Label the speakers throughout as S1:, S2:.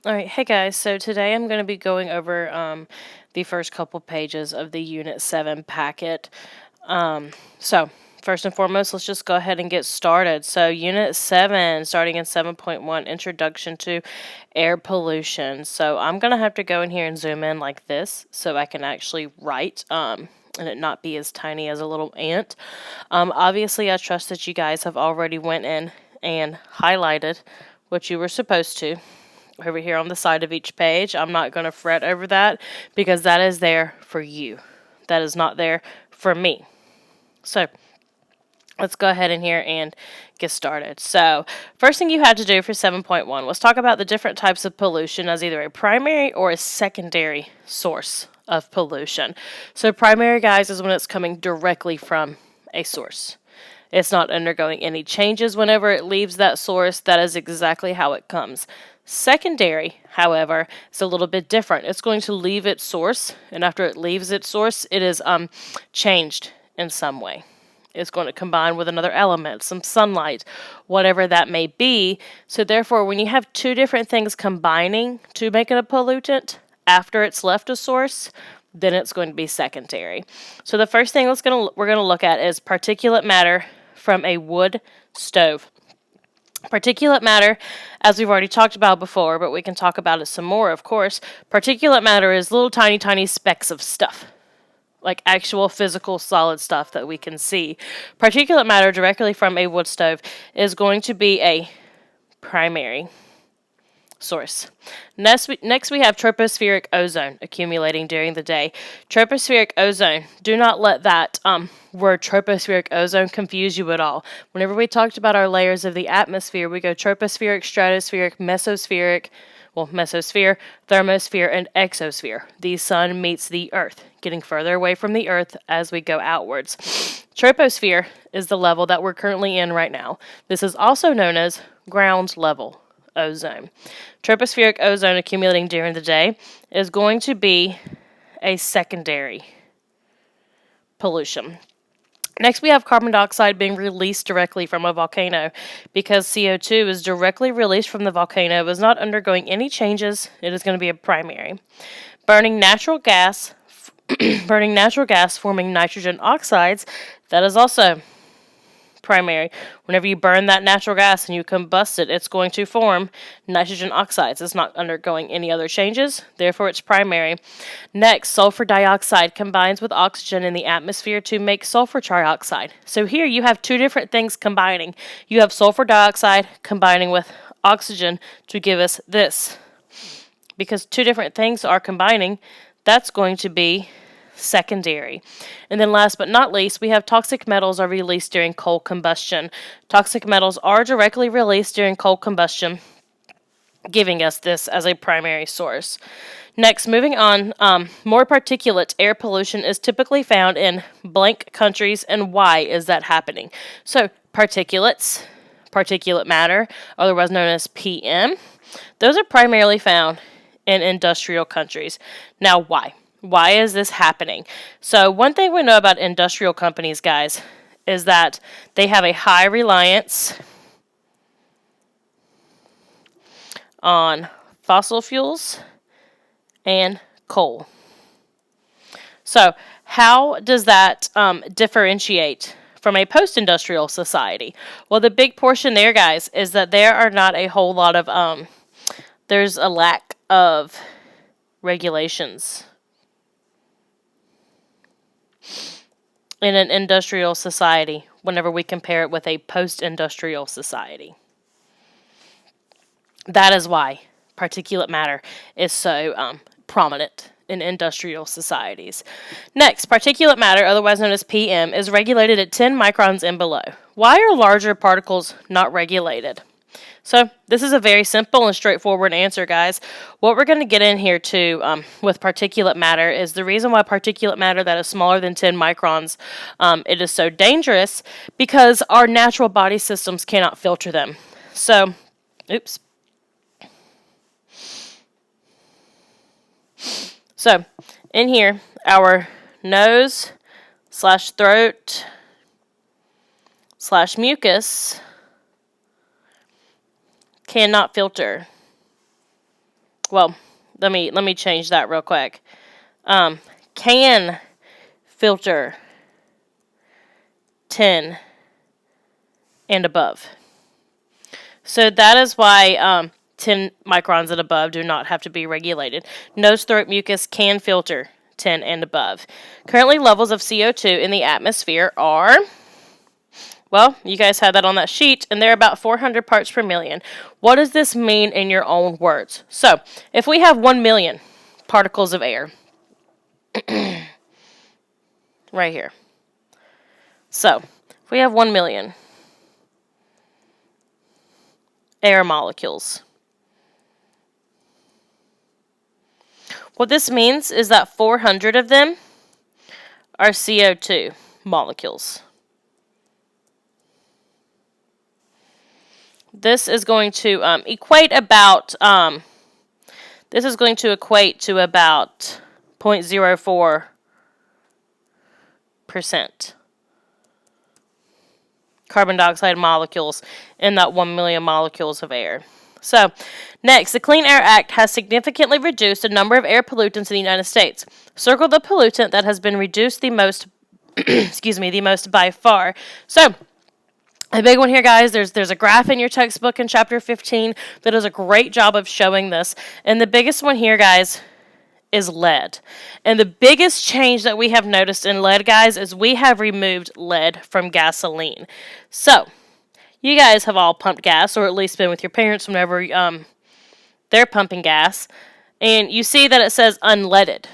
S1: Alright, hey guys, so today I'm going to be going over the first couple pages of the Unit 7 packet. So, first and foremost, let's just go ahead and get started. So, Unit 7, starting in 7.1, Introduction to Air Pollution. So, I'm going to have to go in here and zoom in like this so I can actually write and it not be as tiny as a little ant. Obviously, I trust that you guys have already went in and highlighted what you were supposed to over here on the side of each page. I'm not going to fret over that because that is there for you. That is not there for me. So let's go ahead in here and get started. So first thing you had to do for 7.1 was talk about the different types of pollution as either a primary or a secondary source of pollution. So primary, guys, is when it's coming directly from a source. It's not undergoing any changes whenever it leaves that source. That is exactly how it comes. Secondary, however, is a little bit different. It's going to leave its source, and after it leaves its source, it is changed in some way. It's going to combine with another element, some sunlight, whatever that may be. So therefore, when you have two different things combining to make it a pollutant after it's left a source, then it's going to be secondary. So the first thing we're going to look at is particulate matter from a wood stove. Particulate matter, as we've already talked about before, but we can talk about it some more, of course. Particulate matter is little tiny, tiny specks of stuff, like actual physical solid stuff that we can see. Particulate matter directly from a wood stove is going to be a primary source. Next we have tropospheric ozone accumulating during the day. Tropospheric ozone, do not let that word tropospheric ozone confuse you at all. Whenever we talked about our layers of the atmosphere, we go tropospheric, stratospheric, mesosphere, thermosphere, and exosphere. The sun meets the earth, getting further away from the earth as we go outwards. Troposphere is the level that we're currently in right now. This is also known as ground level ozone. Tropospheric ozone accumulating during the day is going to be a secondary pollution. Next, we have carbon dioxide being released directly from a volcano. Because CO2 is directly released from the volcano, is not undergoing any changes, it is going to be a primary. Burning natural gas forming nitrogen oxides, that is also primary. Whenever you burn that natural gas and you combust it, it's going to form nitrogen oxides. It's not undergoing any other changes, therefore it's primary. Next, sulfur dioxide combines with oxygen in the atmosphere to make sulfur trioxide. So here you have two different things combining. You have sulfur dioxide combining with oxygen to give us this. Because two different things are combining, that's going to be secondary. And then last but not least, we have toxic metals are released during coal combustion. Toxic metals are directly released during coal combustion, giving us this as a primary source. Next, moving on, more particulate air pollution is typically found in blank countries, and why is that happening? So, particulates, particulate matter, otherwise known as PM, those are primarily found in industrial countries. Now, why? Why is this happening? So one thing we know about industrial companies, guys, is that they have a high reliance on fossil fuels and coal. So how does that differentiate from a post-industrial society? Well, the big portion there, guys, is that there are not a whole lot of, there's a lack of regulations in an industrial society whenever we compare it with a post-industrial society. That is why particulate matter is so prominent in industrial societies. Next, particulate matter, otherwise known as PM, is regulated at 10 microns and below. Why are larger particles not regulated? So this is a very simple and straightforward answer, guys. What we're going to get in here too with particulate matter is the reason why particulate matter that is smaller than 10 microns, it is so dangerous because our natural body systems cannot filter them. So, oops. So, in here, our nose / throat / mucus cannot filter well, let me change that real quick. Can filter 10 and above. So that is why 10 microns and above do not have to be regulated. Nose throat mucus can filter 10 and above. Currently, levels of CO2 in the atmosphere are, well, you guys had that on that sheet, and they're about 400 parts per million. What does this mean in your own words? So, if we have 1 million particles of air, right here. So, if we have 1 million air molecules, what this means is that 400 of them are CO2 molecules. This is going to equate to about 0.04% carbon dioxide molecules in that 1 million molecules of air. So, next, the Clean Air Act has significantly reduced the number of air pollutants in the United States. Circle the pollutant that has been reduced the most, the most by far. So, a big one here, guys, there's a graph in your textbook in chapter 15 that does a great job of showing this. And the biggest one here, guys, is lead. And the biggest change that we have noticed in lead, guys, is we have removed lead from gasoline. So, you guys have all pumped gas, or at least been with your parents whenever they're pumping gas. And you see that it says unleaded.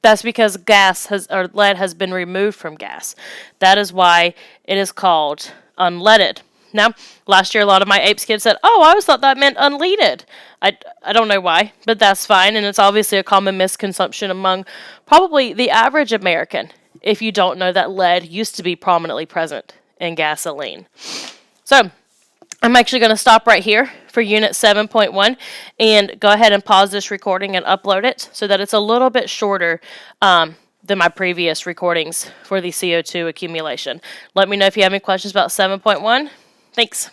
S1: That's because lead has been removed from gas. That is why it is called unleaded. Now, last year a lot of my APES kids said, oh, I always thought that meant unleaded. I don't know why, but that's fine, and it's obviously a common misconception among probably the average American if you don't know that lead used to be prominently present in gasoline. So, I'm actually going to stop right here for Unit 7.1 and go ahead and pause this recording and upload it so that it's a little bit shorter than my previous recordings for the CO2 accumulation. Let me know if you have any questions about 7.1. Thanks.